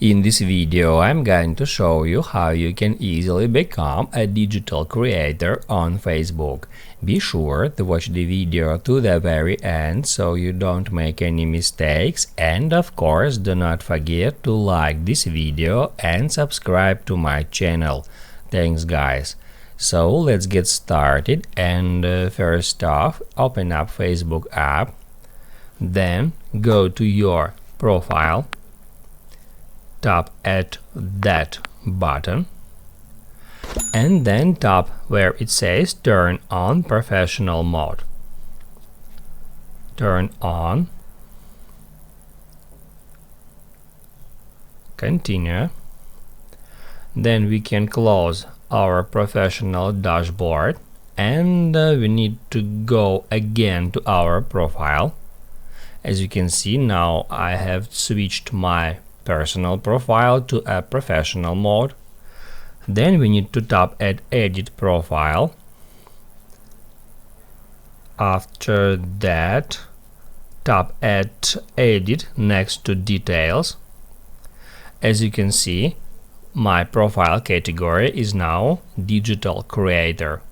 In this video, I'm going to show you how you can easily become a digital creator on Facebook. Be sure to watch the video to the very end so you don't make any mistakes, and of course do not forget to like this video and subscribe to my channel. Thanks guys. So let's get started, and first off, open up Facebook app, then go to your profile, tap at that button, and then tap where it says turn on professional mode. Turn on, continue. Then we can close our professional dashboard, and we need to go again to our profile. As you can see, now I have switched my personal profile to a professional mode. Then we need to tap at edit profile. After that, tap at edit next to details. As you can see, my profile category is now digital creator.